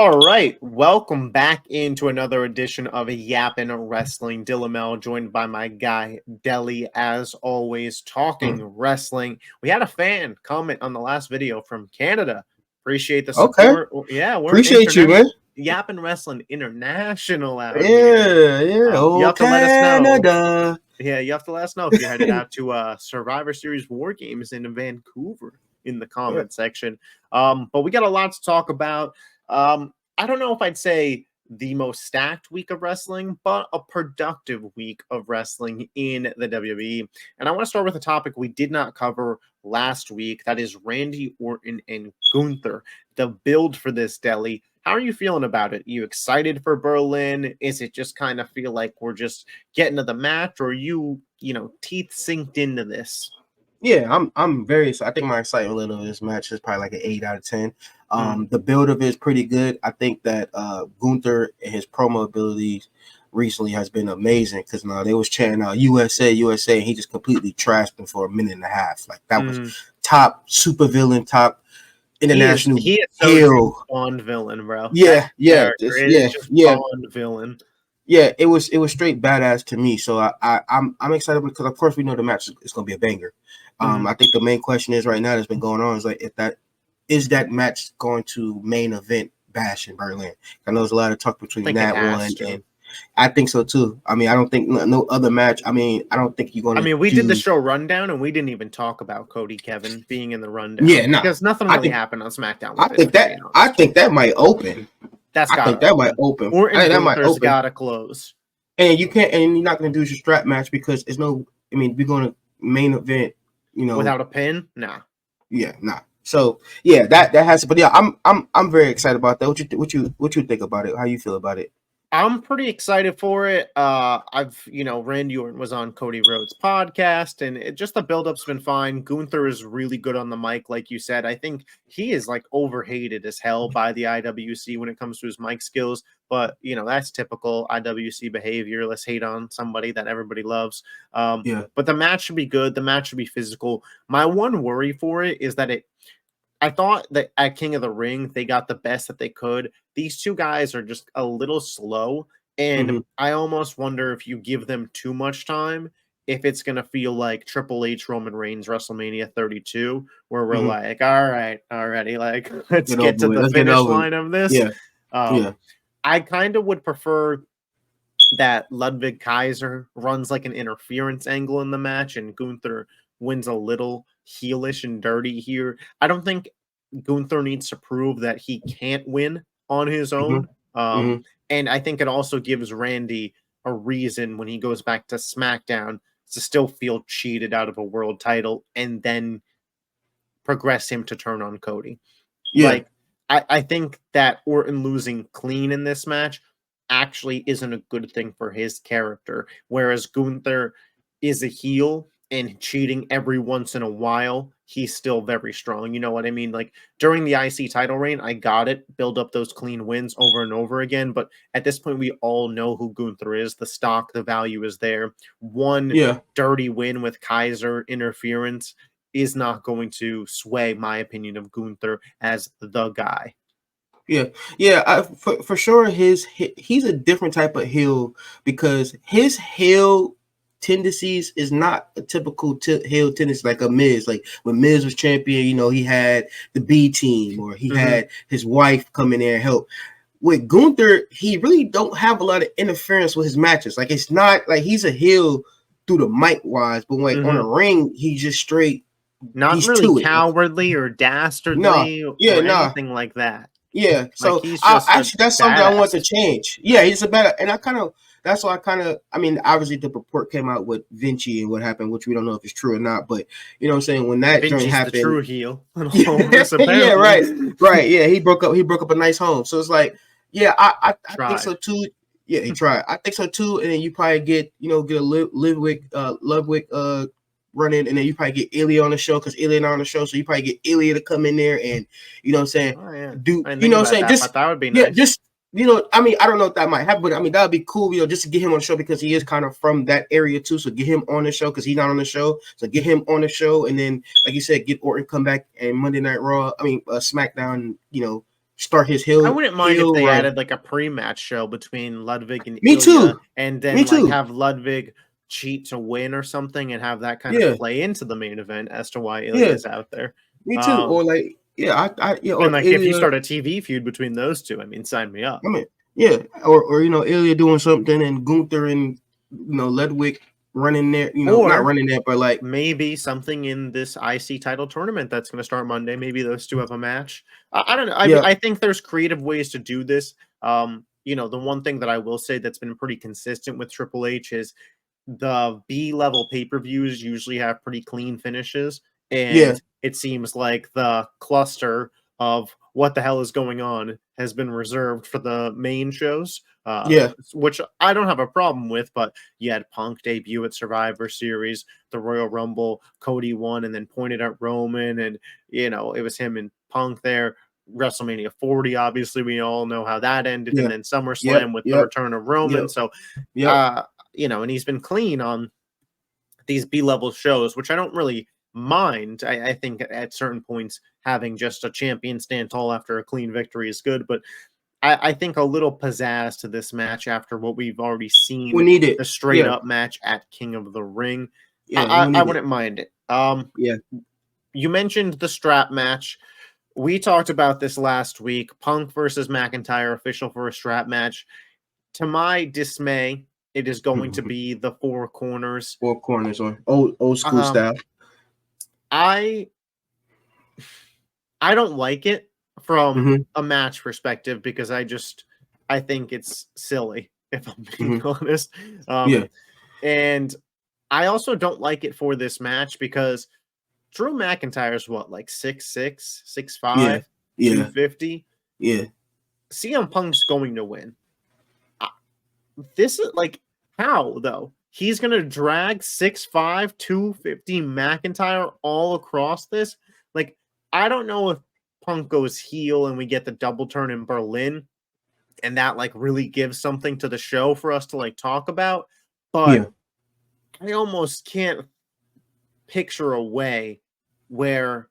All right, welcome back into another edition of Yappin Wrestling. Dillamel, joined by my guy Deli, as always, talking wrestling. We had a fan comment on the last video from Canada. Appreciate the Okay. support. Yeah, we're Appreciate you, man. Yappin Wrestling International out here. Yeah. You Oh, have to let us know. Canada. Yeah, you have to let us know if you're headed out to Survivor Series War Games in Vancouver in the comment section. But we got a lot to talk about. I don't know if I'd say the most stacked week of wrestling, but a productive week of wrestling in the WWE. And I want to start with a topic we did not cover last week. That is Randy Orton and Gunther. The build for this, Deli. How are you feeling about it? Are you excited for Berlin? Is it just kind of feel like we're just getting to the match, or are you teeth synced into this? Yeah, I'm very excited. I think my excitement level of this match is probably like an 8 out of 10. The build of it is pretty good. I think that Gunther and his promo abilities recently has been amazing because now they was chanting out USA, USA, and he just completely trashed them for a minute and a half. Like that was top super villain, top international he is so heel. Bond villain, bro. Yeah, Just Bond villain. Yeah, it was straight badass to me. So I'm excited because of course we know the match is gonna be a banger. I think the main question is right now that's been going on is like if that match going to main event Bash in Berlin? I know there's a lot of talk between that one and I think so too. I mean, I don't think no other match. I mean, I don't think you're gonna. I mean, we did the show rundown and we didn't even talk about Cody Kevin being in the rundown. Yeah, no, because nothing really happened on SmackDown. I think that might open. I think that might open. Or that might open. Gotta close. And you can't, and you're not going to do your strap match because there's no. I mean, we're going to main event, without a pin. Nah. Yeah, nah. So yeah, that has. But yeah, I'm very excited about that. What you think about it? How you feel about it? I'm pretty excited for it. Randy Orton was on Cody Rhodes' podcast, and just the build-up's been fine. Gunther is really good on the mic, like you said. I think he is like overhated as hell by the IWC when it comes to his mic skills. But that's typical IWC behavior. Let's hate on somebody that everybody loves. But the match should be good. The match should be physical. My one worry for it is that I thought that at King of the Ring, they got the best that they could. These two guys are just a little slow, and I almost wonder if you give them too much time, if it's going to feel like Triple H Roman Reigns WrestleMania 32, where we're like, all right, already, like, let's get to the finish line of this. I kind of would prefer that Ludwig Kaiser runs like an interference angle in the match, and Gunther wins a little heelish and dirty here. I don't think Gunther needs to prove that he can't win on his own. And I think it also gives Randy a reason when he goes back to SmackDown to still feel cheated out of a world title and then progress him to turn on Cody. Like, I think that Orton losing clean in this match actually isn't a good thing for his character, whereas Gunther is a heel and cheating every once in a while, he's still very strong. You know what I mean? Like during the IC title reign, I got it, build up those clean wins over and over again. But at this point, we all know who Gunther is. The stock, the value is there. One dirty win with Kaiser interference is not going to sway my opinion of Gunther as the guy. For sure. He's a different type of heel because his heel tendencies is not a typical heel tendency like a Miz. Like when Miz was champion, he had the B team or he had his wife come in there and help. With Gunther, he really don't have a lot of interference with his matches. Like it's not like he's a heel through the mic wise, but like on the ring, he's just straight. Not really cowardly or dastardly or anything like that. Yeah, so actually that's something I want to change. Yeah, he's a better, and that's why I mean, obviously the report came out with Vinci and what happened, which we don't know if it's true or not, but you know what I'm saying, when that Vinci's happened, the true heel. Yeah, right. Yeah, he broke up a nice home. So it's like, yeah, I think so too. Yeah, he tried. I think so too, and then you probably get a Ludwig running, and then you probably get Ilya on the show because Ilya not on the show, so you probably get Ilya to come in there and you know what I'm saying, that would be nice. I mean, I don't know if that might happen, but I mean that would be cool, just to get him on the show because he is kind of from that area too. So get him on the show because he's not on the show. So get him on the show, and then like you said, get Orton come back and Monday Night Raw. I mean SmackDown, start his I heel. wouldn't mind if they run. added like a pre-match show between Ludwig and Me Ilya, too. and Me then like too. have Ludwig cheat to win or something, and have that kind of Yeah. play into the main event as to why Yeah. Ilya's out there. Me too. Or like, And or like if you Ilya. start a TV feud between those two, I mean, sign me up. I mean, yeah. Or Ilya doing something and Gunther and Ludwig running there. Not Or running there, but like maybe something in this IC title tournament that's going to start Monday. Maybe those two have a match. I don't know. yeah, I think there's creative ways to do this. The one thing that I will say that's been pretty consistent with Triple H is the B level pay per views usually have pretty clean finishes, yeah, and it seems like the cluster of what the hell is going on has been reserved for the main shows. yeah, Which I don't have a problem with, but you had Punk debut at Survivor Series, the Royal Rumble, Cody won and then pointed at Roman, and it was him and Punk there. WrestleMania 40, obviously, we all know how that ended, and yeah. then SummerSlam Yep, with the yep, return of Roman. yep, So, yep. and he's been clean on these B-level shows, which I don't really mind. I think at certain points having just a champion stand tall after a clean victory is good, but I think a little pizzazz to this match after what we've already We seen, need it. the straight Yeah, up match at King of the Ring. yeah. We I need it. wouldn't mind it. Yeah. You mentioned the strap match. We talked about this last week. Punk versus McIntyre, official for a strap match. To my dismay, it is going to be the four corners. Four corners on old school style. I don't like it from a match perspective because I think it's silly, if I'm being honest. Yeah. And I also don't like it for this match because Drew McIntyre's what, like 6'6", 6'5", Yeah. 250? Yeah. CM Punk's going to win. This is like, how though? He's going to drag 6'5", 250 McIntyre all across this? Like, I don't know if Punk goes heel and we get the double turn in Berlin and that like really gives something to the show for us to like talk about, but I almost can't picture a way where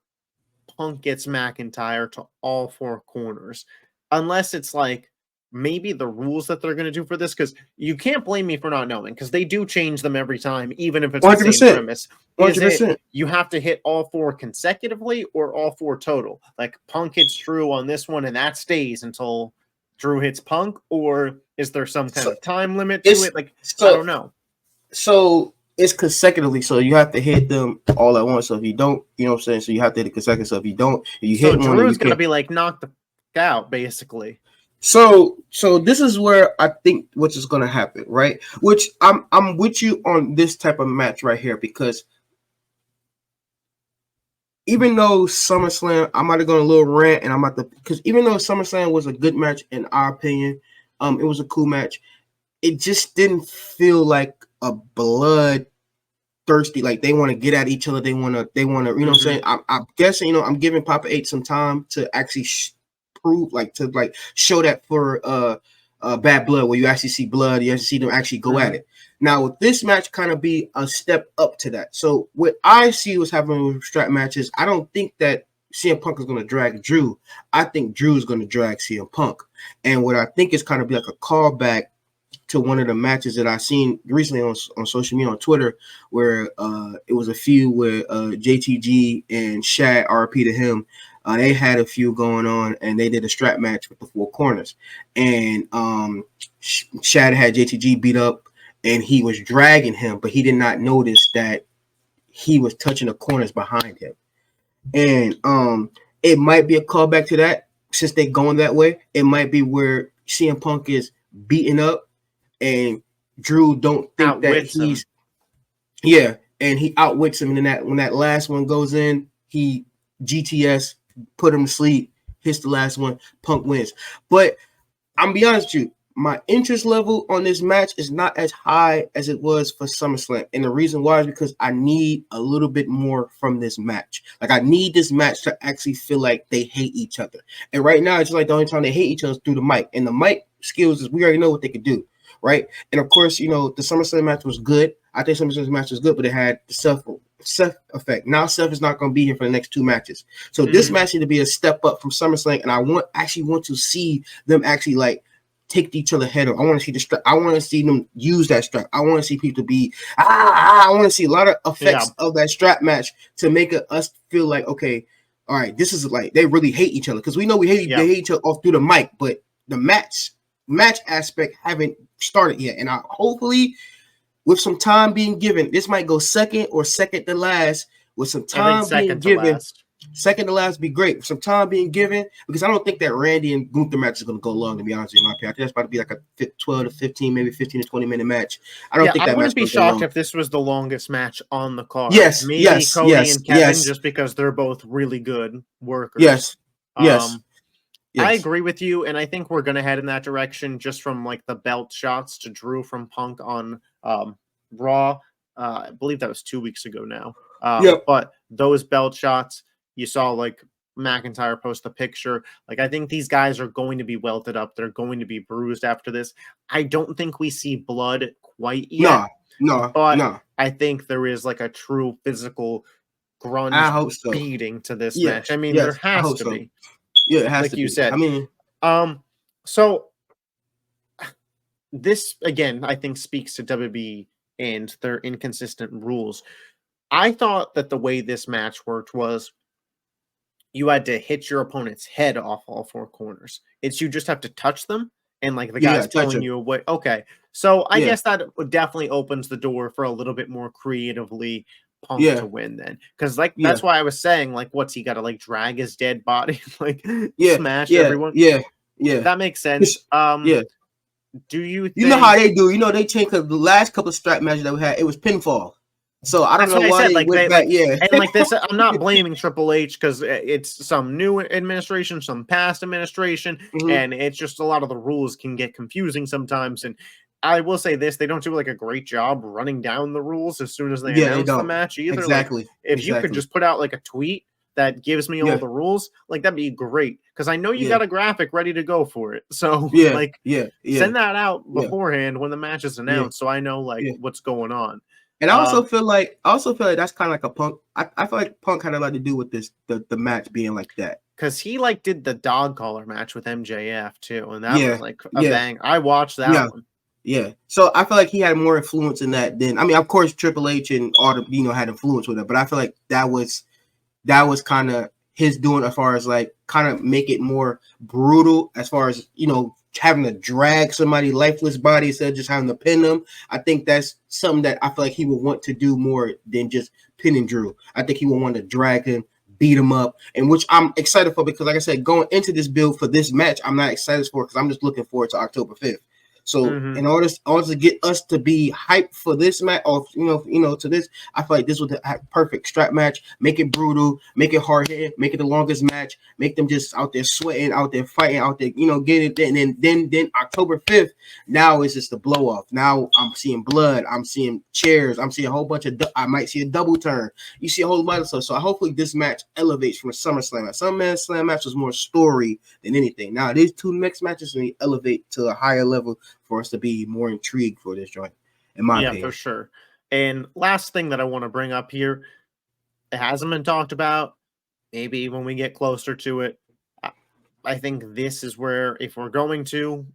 Punk gets McIntyre to all four corners unless it's like maybe the rules that they're going to do for this, because you can't blame me for not knowing, because they do change them every time, even if it's 100%. the same premise. Is 100%. it you have to hit all four consecutively or all four total? Like Punk hits Drew on this one and that stays until Drew hits Punk, or is there some kind of time limit to it? Like, I don't know. So it's consecutively, so you have to hit them all at once. So if you don't, you know what I'm saying? So you have to hit it consecutively. So if you don't, you hit one. So Drew's going to be like knocked out, basically. So this is where I think what's is going to happen, right? Which I'm with you on this type of match right here, because even though SummerSlam, I might have gone a little rant, and because even though SummerSlam was a good match in our opinion, it was a cool match. It just didn't feel like a blood thirsty, like they want to get at each other. They want to, you know what I'm saying? I'm guessing, I'm giving Papa 8 some time to actually prove, to show that for Bad Blood, where you actually see blood, you actually see them actually go at it. Now with this match kind of be a step up to that. So what I see was happening with strap matches, I don't think that CM Punk is going to drag Drew. I think Drew is going to drag CM Punk. And what I think is kind of be like a callback to one of the matches that I seen recently on social media, on Twitter, where it was a feud with JTG and Shad, RP to him. They had a feud going on, and they did a strap match with the four corners. And Shad had JTG beat up, and he was dragging him, but he did not notice that he was touching the corners behind him. And it might be a callback to that, since they're going that way. It might be where CM Punk is beating up, and Drew don't think outwits that he's him. And he outwits him. And then when that last one goes in, he GTS put him to sleep, hits the last one, Punk wins. But I'm be honest with you, my interest level on this match is not as high as it was for SummerSlam. And the reason why is because I need a little bit more from this match. Like, I need this match to actually feel like they hate each other. And right now, it's just like the only time they hate each other is through the mic. And the mic skills is, we already know what they could do. Right. And of course, the SummerSlam match was good. I think SummerSlam match was good, but it had the stuff Seth effect. Now Seth is not going to be here for the next 2 matches. So this match need to be a step up from SummerSlam, and I want to see them actually like take each other head on. I want to see the strap. I want to see them use that strap. I want to see people be I want to see a lot of effects of that strap match to make us feel like, okay, all right, this is like they really hate each other, because we know they hate each other off through the mic, but the match aspect haven't started yet, and hopefully, with some time being given, this might go second to last. With some time being given, second to last be great. With some time being given, because I don't think that Randy and Gunther match is going to go long. To be honest with you, in my opinion, I think that's about to be like a 12 to 15, maybe 15 to 20-minute match. I don't think that. I wouldn't be shocked if this was the longest match on the card. Yes, Cody and Kevin, just because they're both really good workers. Yes. I agree with you, and I think we're going to head in that direction just from like the belt shots to Drew from Punk on Raw. I believe that was 2 weeks ago now. But those belt shots, you saw like McIntyre post a picture. Like, I think these guys are going to be welted up. They're going to be bruised after this. I don't think we see blood quite yet. No. I think there is like a true physical grunge beating to this match. I mean, there has to be. Yeah, it has like to you be. said. I mean, so this again, I think speaks to WWE and their inconsistent rules. I thought that the way this match worked was you had to hit your opponent's head off all 4 corners. It's you just have to touch them, and like the guy's pulling you away. Okay, so I guess that definitely opens the door for a little bit more creatively Punk to win then, because like that's why I was saying, like, what's he got to like drag his dead body, like smash everyone? That makes sense. Do you think, you know how they do? You know, they changed, because the last couple of strap matches that we had, it was pinfall. So I don't know why they went back. And like this, I'm not blaming Triple H, because it's some new administration, some past administration, and it's just a lot of the rules can get confusing sometimes. And I will say this, they don't do like a great job running down the rules as soon as they announce the match either. Exactly. Like, if you could just put out like a tweet that gives me all the rules, like that'd be great, because I know you got a graphic ready to go for it. So send that out beforehand when the match is announced, so I know like what's going on. And I also feel like that's kind of like a Punk. I feel like Punk had a lot to do with this, the match being like that, because he like did the dog collar match with MJF too, and that was like a bang. I watched that one. Yeah, so I feel like he had more influence in that than, I mean, of course Triple H and all the had influence with it, but I feel like that was kind of his doing, as far as like kind of make it more brutal, as far as having to drag somebody lifeless body instead of just having to pin them. I think that's something that I feel like he would want to do more than just pinning Drew. I think he would want to drag him, beat him up, and which I'm excited for, because like I said, going into this build for this match, I'm not excited for it, because I'm just looking forward to October 5th. So in order to get us to be hyped for this match, or to this, I feel like this was the perfect strap match. Make it brutal, make it hard hitting, make it the longest match, make them just out there sweating, out there fighting, out there, getting it. And then October 5th, now it's just the blow off. Now I'm seeing blood, I'm seeing chairs, I'm seeing a whole bunch of, I might see a double turn. You see a whole bunch of stuff. So hopefully this match elevates from a SummerSlam. A SummerSlam match was more story than anything. Now these 2 next matches will elevate to a higher level for us to be more intrigued for this joint, in my opinion. For sure. And last thing that I want to bring up here, it hasn't been talked about. Maybe when we get closer to it, I think this is where, if we're going to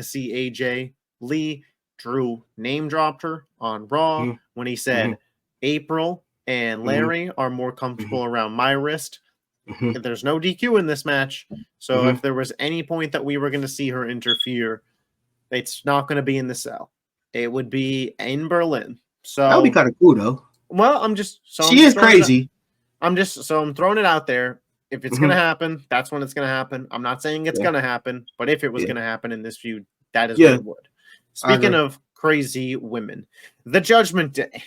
see AJ Lee. Drew name dropped her on Raw when he said April and Larry are more comfortable around my wrist. There's no DQ in this match, so if there was any point that we were going to see her interfere, it's not going to be in the cell. It would be in Berlin. So that would be kind of cool, though. Well, she is crazy. I'm throwing it out there. If it's going to happen, that's when it's going to happen. I'm not saying it's going to happen, but if it was going to happen in this feud, that is what it would. Speaking of crazy women, the Judgment Day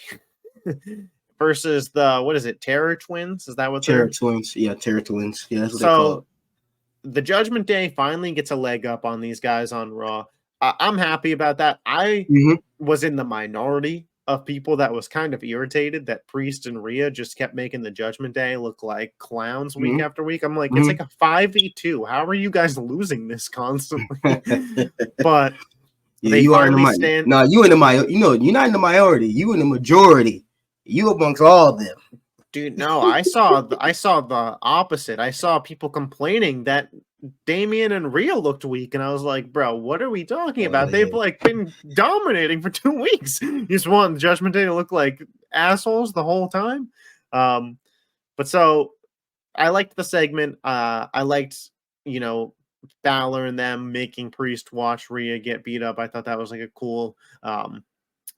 versus the, what is it, Terror Twins? Is that what Terror Twins? Yeah, Terror Twins. Yeah, that's what they call it. The Judgment Day finally gets a leg up on these guys on Raw. I'm happy about that. I was in the minority of people that was kind of irritated that Priest and Rhea just kept making the Judgment Day look like clowns week after week. I'm like, it's like a 5v2. How are you guys losing this constantly? But you are in the minority. No, you in the minority. You're not in the minority. You in the majority. You amongst all of them. Dude, no, I saw the opposite. I saw people complaining that Damian and Rhea looked weak, and I was like, bro, what are we talking about? They've Yeah. like been dominating for 2 weeks. You just want Judgment Day to look like assholes the whole time. But so I liked the segment. I liked, Balor and them making Priest watch Rhea get beat up. I thought that was like a cool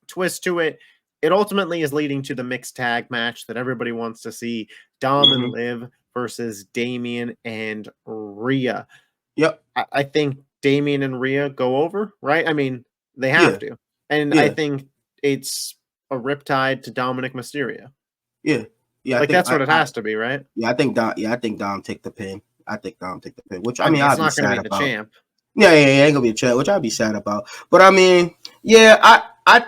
twist to it. It ultimately is leading to the mixed tag match that everybody wants to see. Dom and Liv versus Damian and Rhea. Yep. I think Damian and Rhea go over, right? I mean, they have to. And I think it's a riptide to Dominic Mysterio. Yeah. Yeah. Like that's what it has to be, right? Yeah, I think Dom take the pin. Which I mean, I'd it's be not sad going to be the about. champ. Yeah, ain't gonna be a champ, which I'd be sad about. But I mean, yeah, I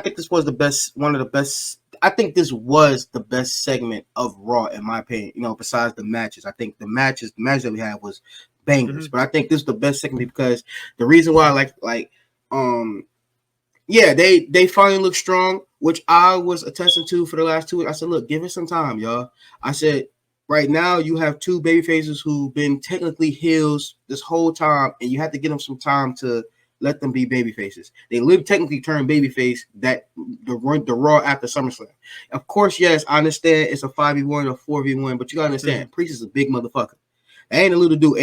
think this was one of the best. I think this was the best segment of Raw, in my opinion. Besides the matches, I think the match that we had was bangers. But I think this is the best segment because the reason why they finally look strong, which I was attesting to for the last 2 weeks. I said, look, give it some time, y'all. I said, right now you have two baby faces who've been technically heels this whole time, and you have to give them some time to let them be baby faces. They technically turned baby face the Raw after SummerSlam. Of course, yes, I understand it's a 5v1 or 4v1, but you gotta understand, Priest is a big motherfucker. That ain't a little dude.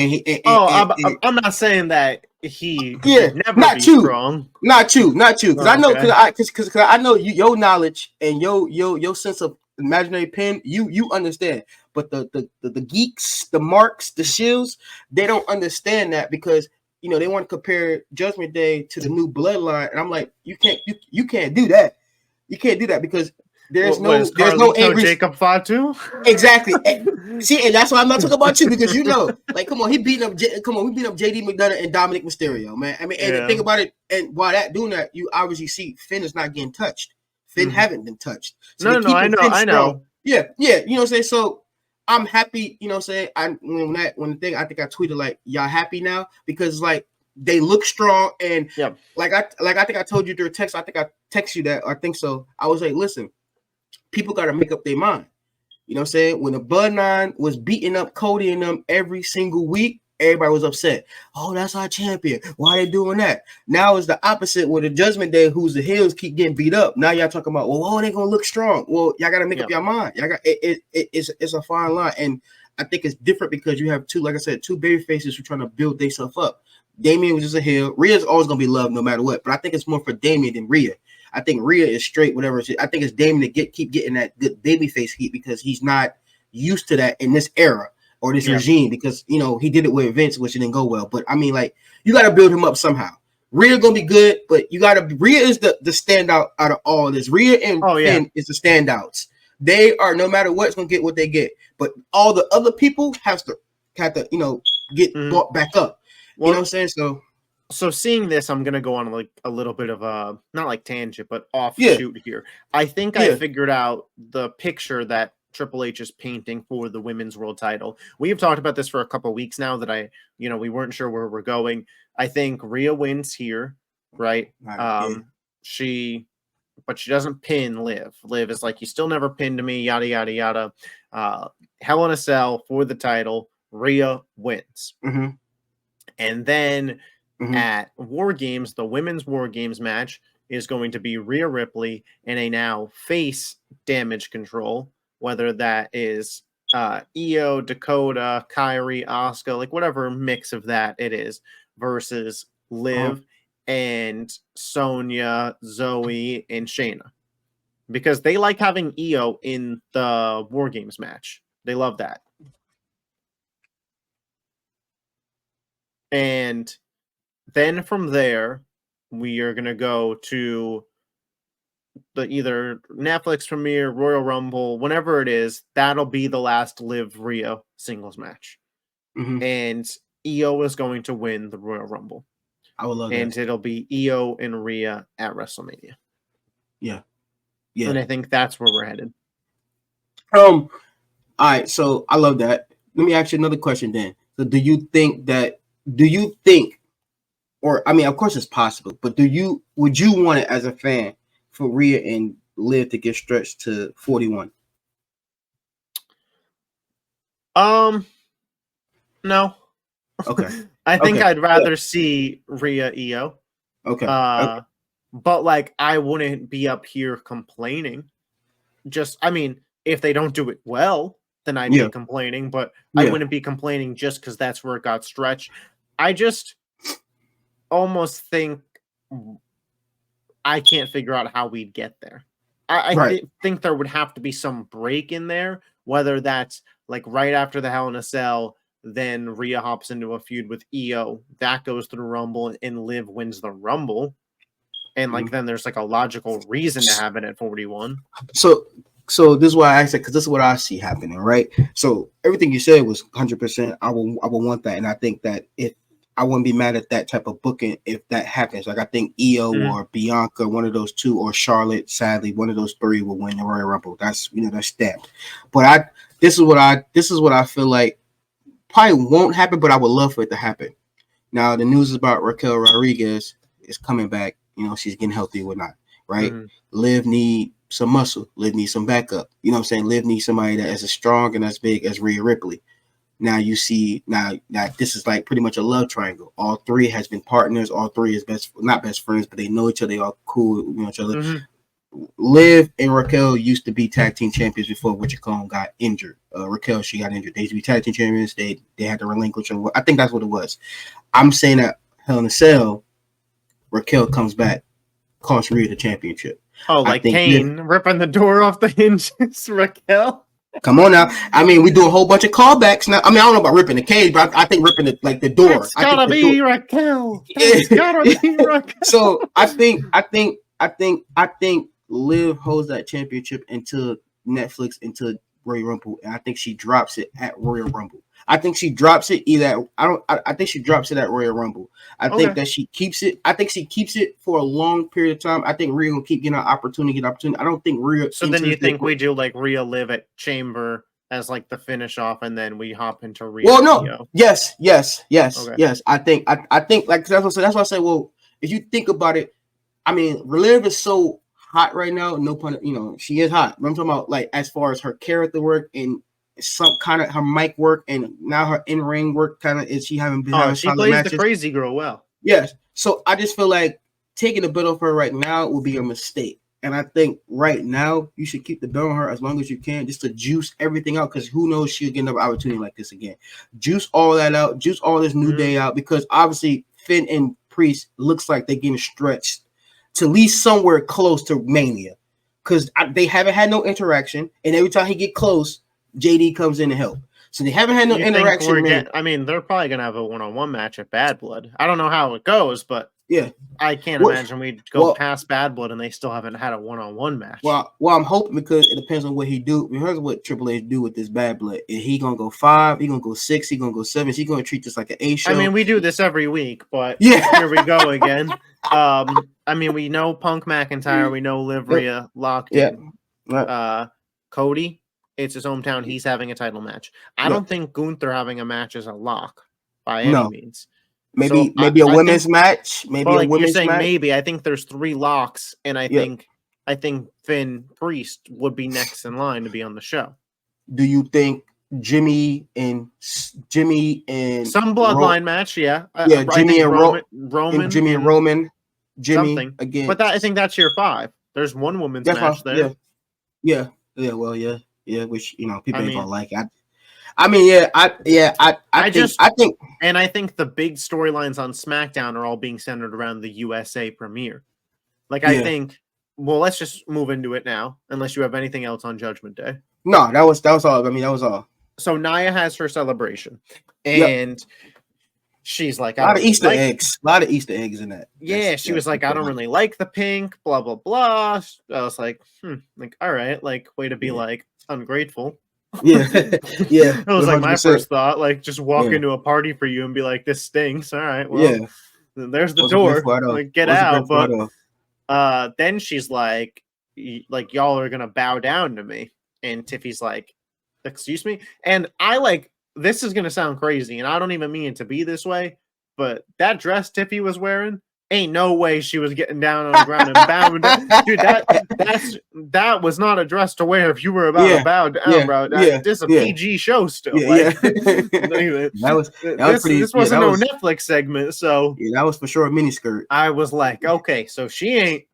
I'm not saying that he never not be you. strong. Not you. Because I know your knowledge and your sense of imaginary pen, you understand. But the geeks, the marks, the shills, they don't understand that because they want to compare Judgment Day to the new bloodline, and I'm like, you can't do that. You can't do that because there's no angry Jacob fought too. Exactly. See, and that's why I'm not talking about you because come on, we beating up JD McDonough and Dominic Mysterio, man. I mean, and think about it, and while doing that, you obviously see Finn is not getting touched. Finn haven't been touched. So no, I know. Yeah, you know what I'm saying? So I'm happy, you know what I'm saying? I think I tweeted like, y'all happy now? Because like they look strong and I think I told you through text, I think I text you that, I think so. I was like, listen, people got to make up their mind. You know what I'm saying? When the Bloodline was beating up Cody and them every single week, everybody was upset. Oh, that's our champion. Why are they doing that? Now it's the opposite with the Judgment Day, who's the heels keep getting beat up. Now y'all talking about, well, they gonna look strong. Well, y'all gotta make up your mind. Y'all got it's a fine line, and I think it's different because you have two baby faces who are trying to build themselves up. Damian was just a heel. Rhea's always gonna be loved no matter what, but I think it's more for Damian than Rhea. I think Rhea is straight, whatever. I think it's Damian to keep getting that good babyface heat because he's not used to that in this era or this regime because he did it with Vince, which didn't go well. But I mean, like, you got to build him up somehow. Rhea gonna be good, but Rhea is the standout out of all this. Rhea and Finn is the standouts. They are, no matter what's gonna get what they get, but all the other people have to get brought back up. You know what I'm saying? So seeing this, I'm gonna go on like a little bit of a not like tangent, but offshoot here. I think I figured out the picture that Triple H is painting for the women's world title. We have talked about this for a couple of weeks now that we weren't sure where we're going. I think Rhea wins here, right? She doesn't pin Liv. Liv is like, you still never pinned me, yada yada yada. Hell in a Cell for the title. Rhea wins, and then. At War Games, the women's War Games match is going to be Rhea Ripley in a now face Damage Control, whether that is Io, Dakota, Kyrie, Asuka, like whatever mix of that it is, versus Liv and Sonya, Zoe, and Shayna. Because they like having Io in the War Games match. They love that. And then from there, we are going to go to the either Netflix premiere, Royal Rumble, whenever it is. That'll be the last Liv Rhea singles match. And Io is going to win the Royal Rumble. I would love and that. It'll be Io and Rhea at WrestleMania. Yeah. And I think that's where we're headed. All right, so I love that. Let me ask you another question then. So do you think, or I mean, of course it's possible, but would you want it as a fan for Rhea and Liv to get stretched to 41? No. Okay. I think Okay. I'd rather see Rhea Io. Okay. But like I wouldn't be up here complaining. I mean, if they don't do it well, then I'd be complaining, but I wouldn't be complaining just because that's where it got stretched. I just almost think I can't figure out how we'd get there. I think there would have to be some break in there, whether that's like right after the Hell in a Cell, then Rhea hops into a feud with Io, that goes through Rumble, and Liv wins the Rumble. And like then there's like a logical reason to have it at 41. So this is why I said, because this is what I see happening, right? So everything you said was 100%. I will want that, and I think that if I wouldn't be mad at that type of booking if that happens. Like I think Io or Bianca, one of those two, or Charlotte, sadly, one of those three will win the Royal Rumble. That's that's stamped. But this is what I feel like probably won't happen, but I would love for it to happen. Now the news is about Raquel Rodriguez is coming back. She's getting healthy or whatnot, right? Liv need some muscle. Liv needs some backup. You know what I'm saying? Liv needs somebody that is as strong and as big as Rhea Ripley. Now you see, now this is like pretty much a love triangle. All three has been partners. All three is not best friends, but they know each other. They all cool with each other. Liv and Raquel used to be tag team champions before Wichita got injured. Raquel, she got injured. They used to be tag team champions. They had to relinquish. I think that's what it was. I'm saying that Hell in a Cell, Raquel comes back, costs Rhea the championship. Oh, like Kane ripping the door off the hinges, Raquel. Come on now. I mean, we do a whole bunch of callbacks now. I mean, I don't know about ripping the cage, but I think ripping the door. It's gotta be Raquel. It's gotta be Raquel. So I think Liv holds that championship until Netflix, until Royal Rumble, and I think she drops it at Royal Rumble. I think she drops it I think she drops it at Royal Rumble. I think that she keeps it. I think she keeps it for a long period of time. I think Rhea will keep getting an opportunity. I don't think Rhea. So then you think we do like Rhea Liv at Chamber as like the finish off, and then we hop into Rhea. Well, no. Yes. I think like that's why I say. Well, if you think about it, I mean, Liv is so hot right now. No pun. She is hot. But I'm talking about like as far as her character work and some kind of her mic work, and now her in-ring work kind of is she having been having she plays matches. The crazy girl well. Yes. So I just feel like taking the belt off her right now would be a mistake. And I think right now you should keep the belt on her as long as you can, just to juice everything out, because who knows, she'll get another opportunity like this again. Juice all that out, juice all this New Day out, because obviously Finn and Priest looks like they're getting stretched to at least somewhere close to Mania, because they haven't had no interaction, and every time he get close, JD comes in to help. So they haven't had no interaction. I mean, they're probably gonna have a one-on-one match at Bad Blood. I don't know how it goes, but yeah, I can't imagine we'd go past Bad Blood and they still haven't had a one-on-one match. Well, I'm hoping, because it depends on what he do. Here's what Triple H do with this Bad Blood. Is he gonna go 5? He gonna go 6? He gonna go 7? Is he gonna treat this like an A show? I mean, we do this every week, but here we go again. I mean, we know Punk McIntyre, we know Liv Rhea locked in. Cody, it's his hometown. He's having a title match. I don't think Gunther having a match is a lock by any means. Maybe a women's match. Maybe a women's match. Maybe. I think there's 3 locks, and I think Finn Priest would be next in line to be on the show. Do you think Jimmy and some bloodline match? Yeah, Jimmy and Roman, Jimmy and Roman, something again. But I think that's your 5. There's one women's match there. Yeah. Which people ain't gonna like. I think the big storylines on SmackDown are all being centered around the USA premiere. I think. Well, let's just move into it now. Unless you have anything else on Judgment Day. No, that was all. I mean, that was all. So Nia has her celebration, and she's like, a lot of Easter eggs. A lot of Easter eggs in that. Yeah, she was like, I don't really like the pink. Blah blah blah. I was like, all right, way to be ungrateful. Yeah. It was 100%. Like my first thought, just walk into a party for you and be like, this stinks. All right, well, there's the door. Get out. But then she's like y'all are gonna bow down to me, and Tiffy's like, excuse me. And I this is gonna sound crazy, and I don't even mean it to be this way, but that dress Tiffy was wearing ain't no way she was getting down on the ground and bowing down. Dude, that was not a dress to wear if you were about to bow down, bro. This is a PG show still. This wasn't no Netflix segment, so that was for sure a miniskirt. I was like, okay, so she ain't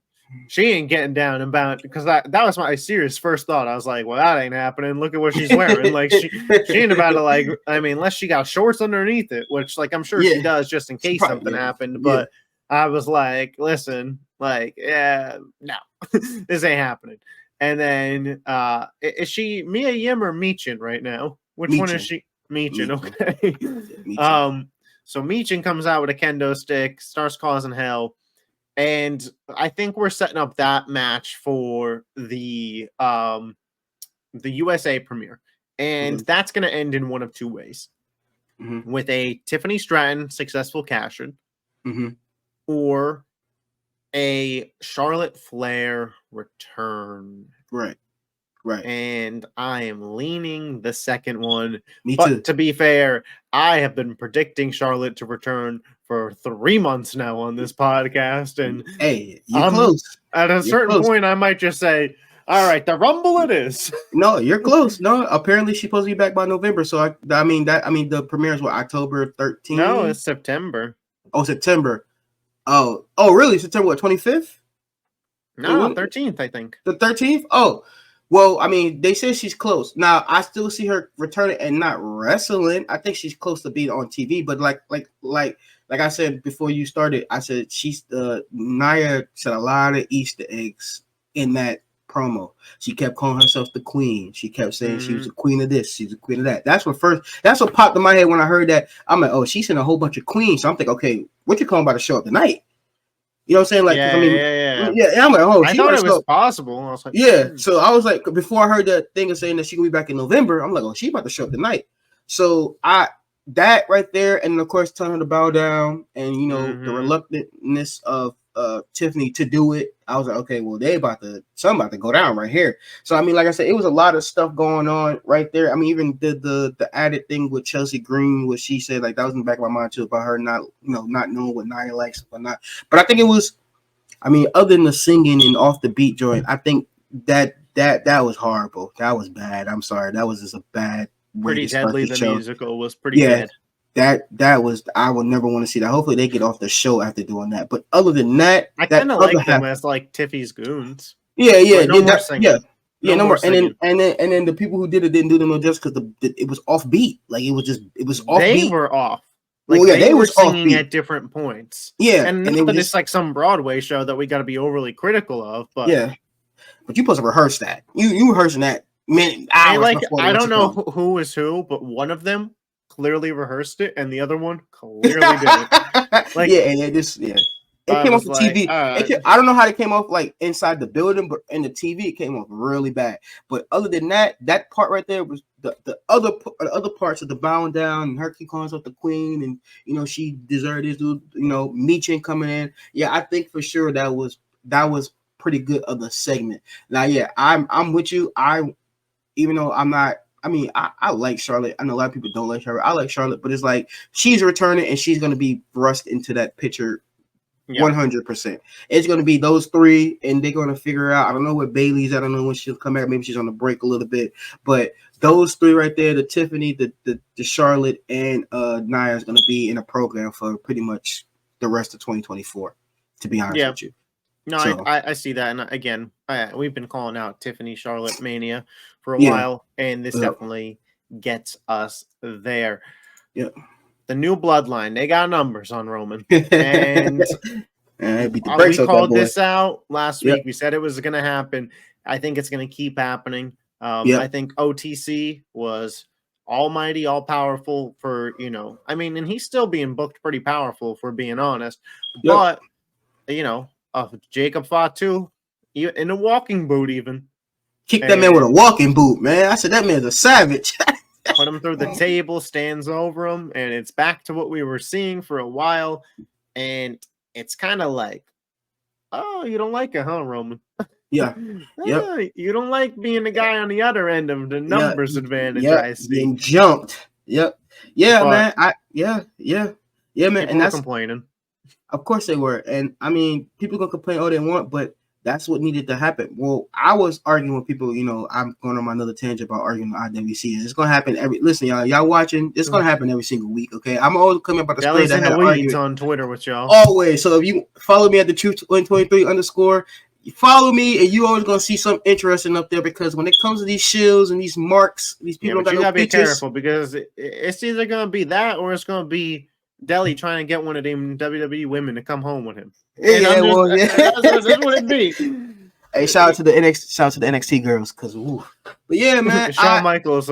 getting down and bound, because that was my serious first thought. I was like, well, that ain't happening. Look at what she's wearing. Like she ain't about to, like, I mean, unless she got shorts underneath it, which, like, I'm sure she does just in case something happened. But I was like, listen, like, yeah, no, this ain't happening. And then is she Mia Yim or Michin right now? Which one is she? Michin, okay. Michin. So Michin comes out with a kendo stick, starts causing hell. And I think we're setting up that match for the USA premiere. And that's going to end in one of two ways. With a Tiffany Stratton successful cash-in, or a Charlotte Flair return. Right. And I am leaning the second one. Me but too. To be fair, I have been predicting Charlotte to return for 3 months now on this podcast. And hey, you're close. At a certain point, I might just say, all right, the Rumble it is. No, you're close. No, apparently she's supposed to be back by November. So I mean the premiere is what, October 13th? No, it's September. Oh, September. Oh, really? September what, 25th? No, 13th, I think. The 13th? Oh, well, I mean, they say she's close. Now, I still see her returning and not wrestling. I think she's close to being on TV. But like I said before you started, I said Nia said a lot of Easter eggs in that promo. She kept calling herself the queen. She kept saying she was the queen of this, she's the queen of that. That's what popped in my head when I heard that. I'm like, oh, she's in a whole bunch of queens. So I'm thinking, okay, what you calling about to show up tonight? You know what I'm saying? Like, I'm like, oh, I thought it was possible. I was like, So I was like, before I heard that thing of saying that she can be back in November, I'm like, oh, she about to show up tonight. So that right there, and of course telling her to bow down, and the reluctantness of Tiffany to do it, I was like, okay, well, something about to go down right here. So I mean, like I said, it was a lot of stuff going on right there. I mean, even the added thing with Chelsea Green, what she said, like that was in the back of my mind too, about her not knowing what Nia likes or not. But I think it was, I mean, other than the singing and off the beat joint, I think that was horrible. That was bad. I'm sorry, that was just a bad way Pretty to start Deadly. the The show. musical was pretty bad. That was, I would never want to see that. Hopefully they get off the show after doing that. But other than that, I kind of like them as like Tiffy's goons. Yeah. No more singing. No more. And then the people who did it didn't do them no justice because it was offbeat. Like it was offbeat. They were off. Like they were singing at different points. Yeah, and not that it's like some Broadway show that we got to be overly critical of. But but you're supposed to rehearse that. You rehearsing that hours. Like I don't know who is who, but one of them clearly rehearsed it, and the other one clearly didn't. Like, it came off the TV. I don't know how it came off like inside the building, but in the TV it came off really bad. But other than that part right there was the other parts of the bowing down and her keep calling herself the queen, and she deserved this dude. Michin coming in. Yeah, I think for sure that was pretty good of the segment. Now, I'm with you. Even though I'm not. I mean, I like Charlotte. I know a lot of people don't like Charlotte. I like Charlotte, but it's like she's returning and she's going to be thrust into that picture 100%. It's going to be those three, and they're going to figure out. I don't know what Bailey's. I don't know when she'll come back. Maybe she's on the break a little bit. But those three right there, the Tiffany, the Charlotte, and Nia is going to be in a program for pretty much the rest of 2024, to be honest with you. No, so. I see that. And again, we've been calling out Tiffany Charlotte Mania for a while, and this definitely gets us there. Yeah. The new bloodline, they got numbers on Roman. And we called this out last week. We said it was going to happen. I think it's going to keep happening. I think OTC was almighty, all powerful for, I mean, and he's still being booked pretty powerful, if we're being honest. But, Jacob Fatu in a walking boot, even kicked that man with a walking boot, man. I said that man's a savage. Put him through the table, stands over him, and it's back to what we were seeing for a while. And it's kind of like, oh, you don't like it, huh, Roman? Yeah. You don't like being the guy on the other end of the numbers advantage. I see. Being jumped. Yep. Yeah, but, man. Yeah, man. And that's complaining. Of course they were. And I mean, people gonna complain all they want, but that's what needed to happen. Well, I was arguing with people, I'm going on another tangent about arguing with IWC. It's gonna happen listen, y'all watching, it's gonna happen every single week, okay? I'm always coming about the story Jelly's that in I had the to weeds argue. on Twitter with y'all. Always. So if you follow me at the Truth 123 _, you follow me, and you always gonna see something interesting up there, because when it comes to these shields and these marks, these people but you don't got gotta no be features. careful, because it's either gonna be that or it's gonna be Deli trying to get one of them WWE women to come home with him. And Yeah, that's what it be. Hey, shout out to the NXT girls, cause but yeah, man, Shawn Michaels,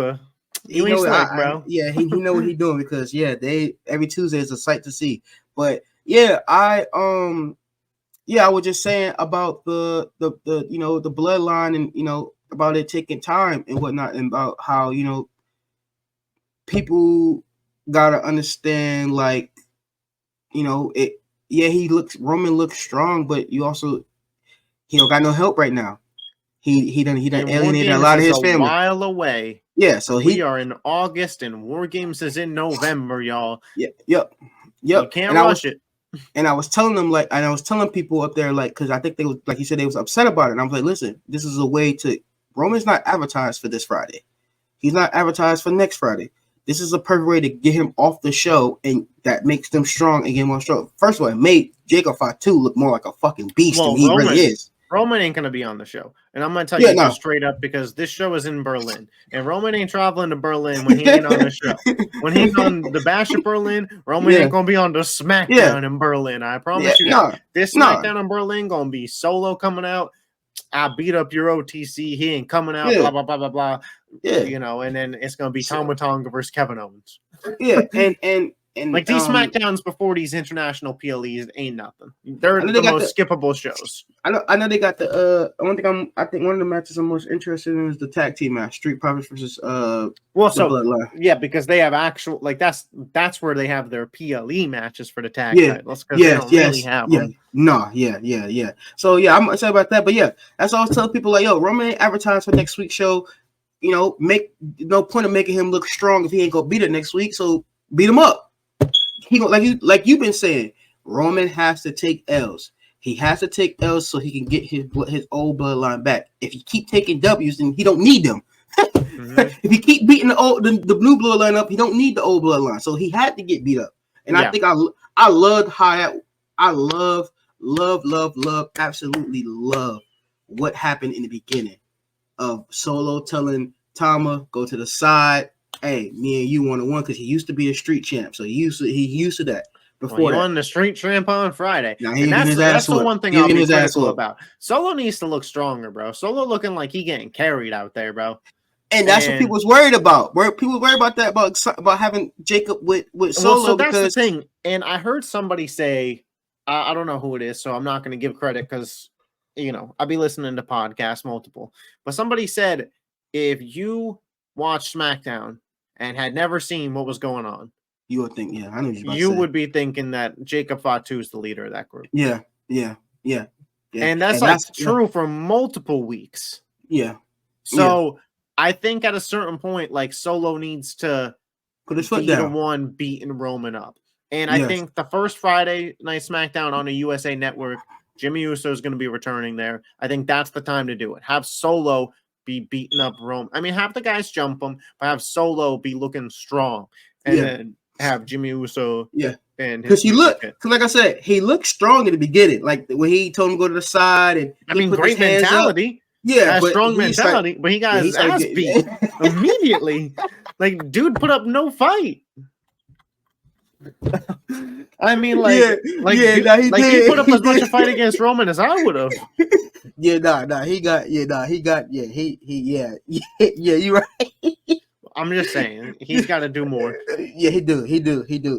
you ain't slick, bro. Yeah, he know what he doing, because they every Tuesday is a sight to see. But yeah, I was just saying about the the bloodline, and about it taking time and whatnot, and about how people gotta understand, like, it. Yeah, Roman looks strong, but he don't got no help right now. He done alienated a lot of his family. A while away. Yeah, so we are in August and War Games is in November, y'all. Yep. You can't rush it. And I was telling them, like, and I was telling people up there, like, because I think they was, like you said, they was upset about it. And I was like, listen, this is a way to. Roman's not advertised for this Friday. He's not advertised for next Friday. This is a perfect way to get him off the show, and that makes them strong and get more strong. First of all, it made Jacob Fatu look more like a fucking beast than he really is. Roman ain't going to be on the show. And I'm going to tell you just straight up, because this show is in Berlin. And Roman ain't traveling to Berlin when he ain't on the show. When he's on the Bash of Berlin, Roman ain't going to be on the SmackDown in Berlin. I promise you that. This SmackDown in Berlin going to be Solo coming out. I beat up your OTC. He ain't coming out, blah, blah, blah, blah, blah. Yeah. And then it's going to be Tama Tonga versus Kevin Owens. Yeah, and like these SmackDowns before these international PLEs ain't nothing. They're the most skippable shows. I know they got the I think one of the matches I'm most interested in is the tag team match, Street Profits versus Bloodline. Yeah, because they have actual, like, that's where they have their PLE matches for the tag titles, because they don't really have them. No, yeah. So yeah, I'm excited about that. But yeah, that's all I was telling people, like, yo, Roman ain't advertised for next week's show. Make no point of making him look strong if he ain't gonna beat it next week. So beat him up. He go, like you've been saying, Roman has to take L's. He has to take L's so he can get his old bloodline back. If he keep taking W's, then he don't need them. If he keep beating the new bloodline up, he don't need the old bloodline. So he had to get beat up. And I think I loved how that. I love, absolutely love what happened in the beginning of Solo telling Tama, go to the side. Hey, me and you 1-on-1, because he used to be a street champ, so he used to that. Before he won the street champ on Friday. Now and that's the one thing I'll be critical about. Solo needs to look stronger, bro. Solo looking like he getting carried out there, bro. And that's what people was worried about. People worried about that, about having Jacob with Solo. Well, so that's the thing. And I heard somebody say, I don't know who it is, so I'm not going to give credit, because I'll be listening to podcasts multiple. But somebody said, if you watch SmackDown and had never seen what was going on, you would think, I know what you would be thinking that Jacob Fatu is the leader of that group. Yeah. And that's true for multiple weeks. Yeah. So I think at a certain point, like, Solo needs to put his foot down. The one beating Roman up. And I think the first Friday Night SmackDown on the USA Network, Jimmy Uso is going to be returning there. I think that's the time to do it. Have Solo be beating up Roman. I mean, have the guys jump him, but have Solo be looking strong. And then have Jimmy Uso. Yeah. Because like I said, he looked strong in the beginning. Like when he told him to go to the side, and great mentality. Yeah, strong mentality, but he got his ass beat immediately. Like, dude put up no fight. I mean, he put up as much a fight against Roman as I would have. He got, you're right. I'm just saying, he's got to do more. Yeah, he do.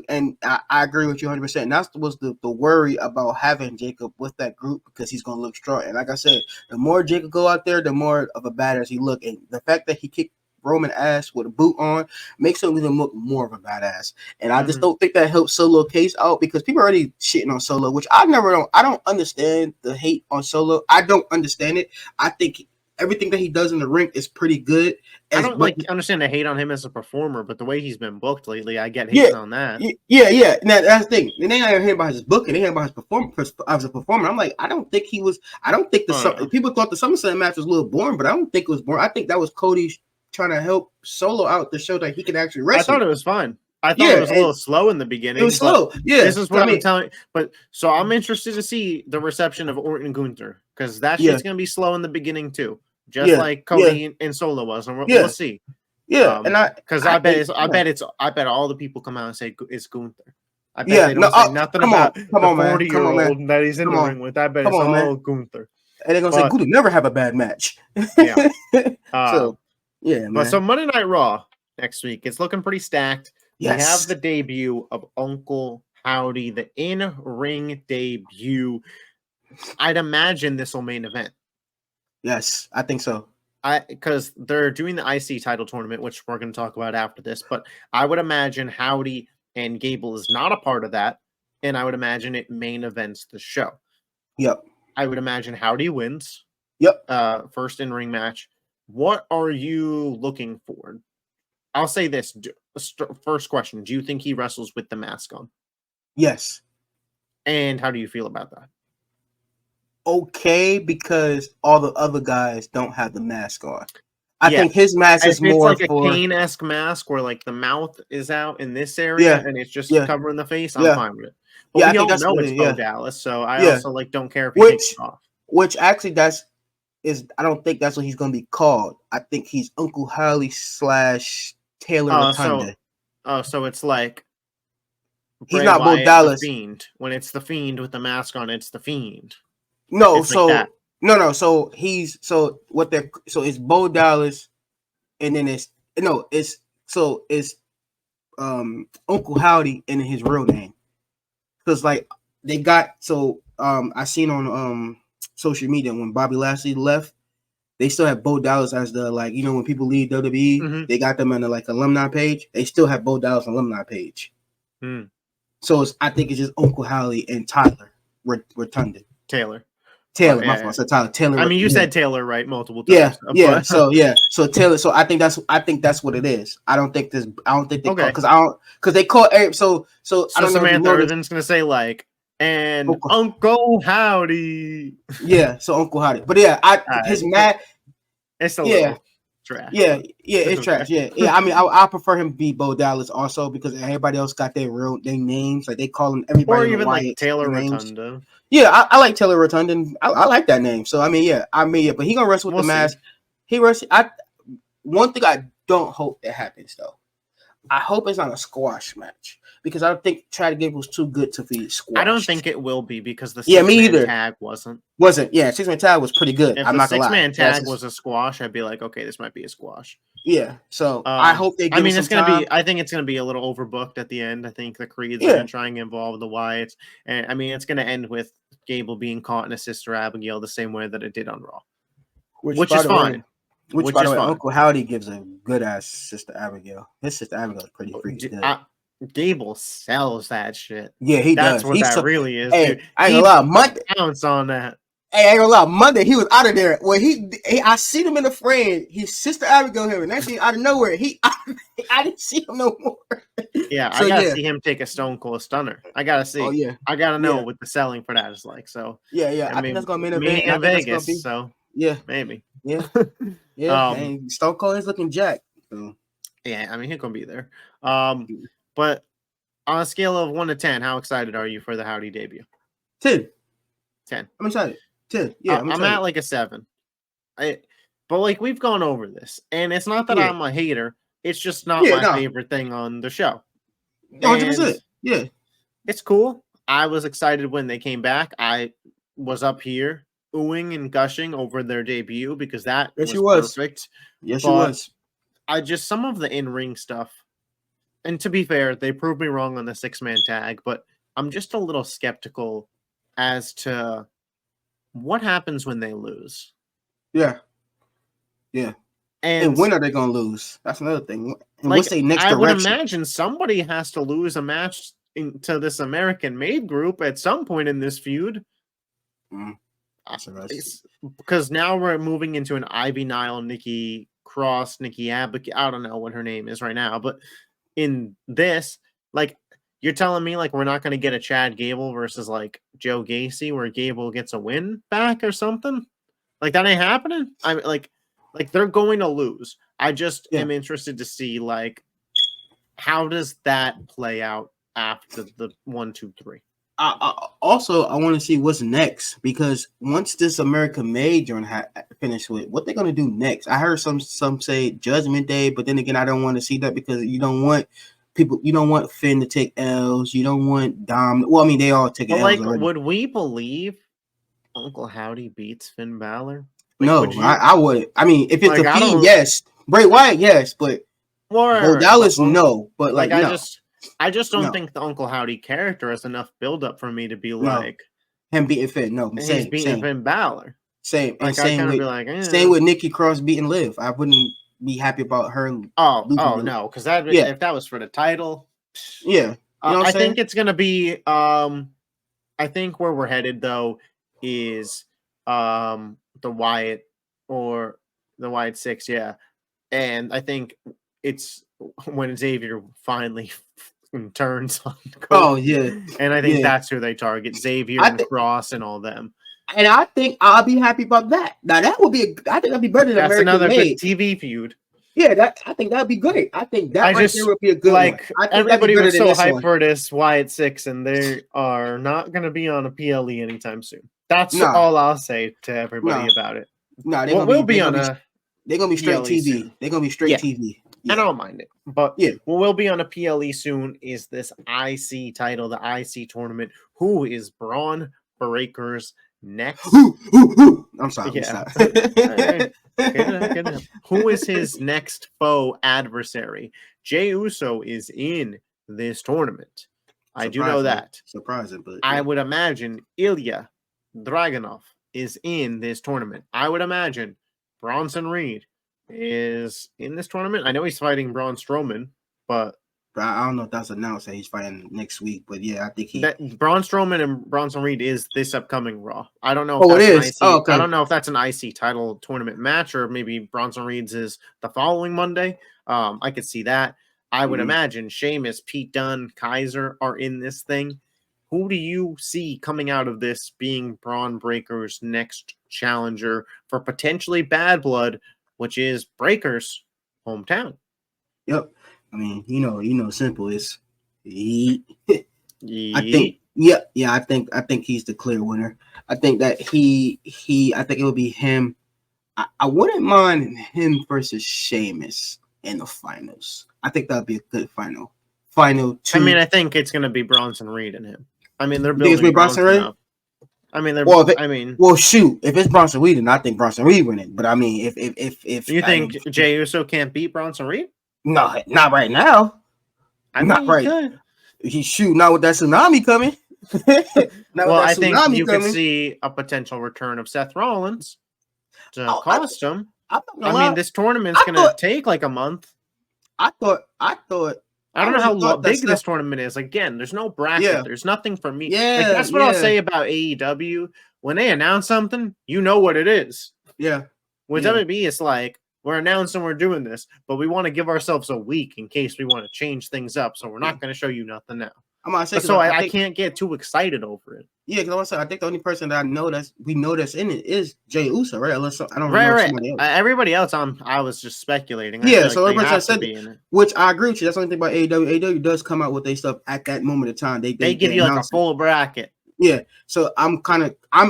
And I agree with you 100%. And that was the worry about having Jacob with that group, because he's going to look strong. And like I said, the more Jacob go out there, the more of a badass he look. And the fact that he kicked Roman ass with a boot on makes him even look more of a badass. And I just don't think that helps Solo case out, because people are already shitting on Solo, which I don't understand the hate on Solo. I don't understand it. I think everything that he does in the ring is pretty good. I don't understand the hate on him as a performer, but the way he's been booked lately, I get yeah, hating on that. Yeah. Now that's the thing. And they ain't hear about his booking. They hear about his performance as a performer. I'm like, I don't think people thought the SummerSlam match was a little boring, but I don't think it was boring. I think that was Cody trying to help Solo out to show that he could actually wrestle. I thought it was fine. I thought it was a little slow in the beginning. It was slow. Yeah. This is what I'm telling. But so I'm interested to see the reception of Orton and Gunther, because that shit's gonna be slow in the beginning too, just like Cody and Solo was, and we'll see. Yeah, and I bet all the people come out and say it's Gunther. I bet they don't say nothing about the 40-year-old that he's in the ring with. I bet it's all Gunther. And they're gonna say Gunther never have a bad match. Yeah. Man. But so Monday Night Raw next week, it's looking pretty stacked. Yes. We have the debut of Uncle Howdy, the in-ring debut. I'd imagine this will main event. Yes, I think so. Because they're doing the IC title tournament, which we're going to talk about after this. But I would imagine Howdy and Gable is not a part of that, and I would imagine it main events the show. Yep. I would imagine Howdy wins. Yep. First in-ring match. What are you looking for? I'll say this. First question. Do you think he wrestles with the mask on? Yes. And how do you feel about that? Okay, because all the other guys don't have the mask on. I think his mask is more like for a Kane-esque mask where like the mouth is out in this area and it's just covering the face. I'm fine with it. But we all know it's Bo Dallas, so I also like don't care if he takes it off. Which actually I don't think that's what he's gonna be called. I think he's Uncle Howdy / Taylor Rotunda. So it's like he's not Bo Dallas. Fiend. When it's the Fiend with the mask on, it's the Fiend. No, it's so no. So it's Bo Dallas, and then it's Uncle Howdy and his real name. Because like they got I seen on social media when Bobby Lashley left, they still have Bo Dallas as the when people leave WWE, they got them on the alumni page. They still have Bo Dallas alumni page. So I think it's just Uncle Howdy and Tyler Rotunda. Taylor, my fault. So Tyler Taylor. I mean, you said Taylor right multiple times. Yeah. So Taylor. So I think that's what it is. I don't think they because they call Eric. So I don't know. Samantha Irvin's gonna say Uncle Howdy. Yeah. So Uncle Howdy. But his mad. It's a little trash. Yeah. It's trash. Yeah. I mean, I prefer him be Bo Dallas also because everybody else got their names. Like they call them everybody. Or even like Taylor Rotunda. Yeah, I like Taylor Rotunda. And I like that name. So but he gonna wrestle with the mask. He wrestles. One thing I don't hope that happens though. I hope it's not a squash match because I don't think Chad Gable's too good to be squashed. I don't think it will be because the six-man tag wasn't. Yeah, six-man tag was pretty good. If the six-man tag was a squash, I'd be like, okay, this might be a squash. Yeah, so I hope they. I think it's gonna be a little overbooked at the end. I think the Creeds are gonna try and involve the Wyatts, and I mean it's gonna end with Gable being caught in a Sister Abigail the same way that it did on Raw, which is fine. Which by the way, Uncle Howdy gives a good ass Sister Abigail. His Sister Abigail is pretty freaking good. Gable sells that shit. Yeah, he does. That's what that really is. Hey, dude. I ain't gonna lie, Monday counts on that. Hey, I ain't gonna lie, Monday he was out of there. When I seen him in the frame. His Sister Abigail him, and that thing out of nowhere. I didn't see him no more. Yeah, I gotta see him take a Stone Cold Stunner. I gotta see. Oh yeah, I gotta know what the selling for that is like. So yeah. I think that's gonna be in Vegas. So yeah, maybe. Yeah. And Stone Cold is looking jacked. So. Yeah, I mean he's gonna be there. But on a scale of 1 to 10, how excited are you for the Howdy debut? 10. 10. I'm excited. 10. Yeah, I'm at like a 7. But like we've gone over this, and it's not that I'm a hater. It's just not my favorite thing on the show. 100%. Yeah, it's cool. I was excited when they came back. I was up here oohing and gushing over their debut because that was perfect. Yes, she was. I just some of the in-ring stuff, and to be fair, they proved me wrong on the 6-man tag, but I'm just a little skeptical as to what happens when they lose. Yeah. And when are they going to lose? That's another thing. And what's their next direction? I would imagine somebody has to lose a match to this American-made group at some point in this feud. Because now we're moving into an Ivy Nile, Nikki Cross, Nikki Abigail. I don't know what her name is right now, but in this, like, you're telling me like we're not going to get a Chad Gable versus like Joe Gacy where Gable gets a win back or something? Like that ain't happening. I mean, like they're going to lose. I just am interested to see like how does that play out after the 1, 2, 3. I want to see what's next, because once this American Made joint finished with, what they're gonna do next? I heard some say Judgment Day, but then again, I don't want to see that because you don't want Finn to take L's. You don't want Dom. Well, I mean, they all take L's. Like, already. Would we believe Uncle Howdy beats Finn Balor? Like, no, I would. I mean, if it's like, a Fiend, yes. Bray Wyatt, yes, but Bo Dallas, no. But like no. I just don't think the Uncle Howdy character has enough build-up for me to be like him beating Finn. No, he's beating Finn Balor. Same. Like, same with same with Nikki Cross beating Liv. I wouldn't be happy about her. Oh no, because if that was for the title, yeah. You know I think it's gonna be. I think where we're headed though is the Wyatt or the Wyatt 6, yeah, and I think it's when Xavier finally turns on Cody. Oh yeah, and I think that's who they target, Xavier and Cross and all them. And I think I'll be happy about that. Now that would be, I think that'd be better than that's American another Made. good TV feud. Yeah, I think that'd be great. I think that there would be a good one. I think everybody was so hyped for this Wyatt 6, and they are not going to be on a PLE anytime soon. That's all I'll say to everybody about it. No, we'll be on a. They're gonna be straight PLE TV. Soon. They're gonna be straight TV. Yeah. I don't mind it, but what will be on a PLE soon is this IC title, the IC tournament. Who is Braun Breaker's next? I'm sorry. Yeah. Get it. Who is his next foe adversary? Jey Uso is in this tournament. I do know that. Surprising, but I would imagine Ilya Dragunov is in this tournament. I would imagine Bronson Reed is in this tournament. I know he's fighting Braun Strowman, but I don't know if that's announced that he's fighting next week. But yeah, I think Braun Strowman and Bronson Reed is this upcoming Raw. I don't know. If it is. Okay. I don't know if that's an IC title tournament match or maybe Bronson Reed's is the following Monday. I could see that. I would imagine Sheamus, Pete Dunne, Kaiser are in this thing. Who do you see coming out of this being Braun Breaker's next challenger for potentially Bad Blood, which is Breaker's hometown? Yep. I mean, simple is I think he's the clear winner. I think that I think it would be him. I wouldn't mind him versus Sheamus in the finals. I think that'd be a good final. Final two. I mean, I think it's gonna be Bronson Reed and him. I mean, they're building Bronson Reed up. I mean, well, shoot, if it's Bronson Reed, then I think Bronson Reed winning. But I mean, if you think Jey Uso can't beat Bronson Reed? No, not right now. Not right. He's shooting out with that tsunami coming. I think you could see a potential return of Seth Rollins to cost him. I mean, this tournament's going to take like a month. I thought. I don't know how big this tournament is. Again, there's no bracket. Yeah. There's nothing for me. Yeah, that's what I'll say about AEW. When they announce something, you know what it is. Yeah. With WWE, it's like, we're announcing we're doing this, but we want to give ourselves a week in case we want to change things up. So we're not going to show you nothing now. I can't get too excited over it. Yeah, because I think the only person that we know that's in it is Jey Uso, right? Unless I don't know somebody else. Everybody else, I was just speculating. So every person said it, which I agree with you. That's the only thing about AEW. AEW does come out with their stuff at that moment of time. They give you like a full bracket. Yeah, so I'm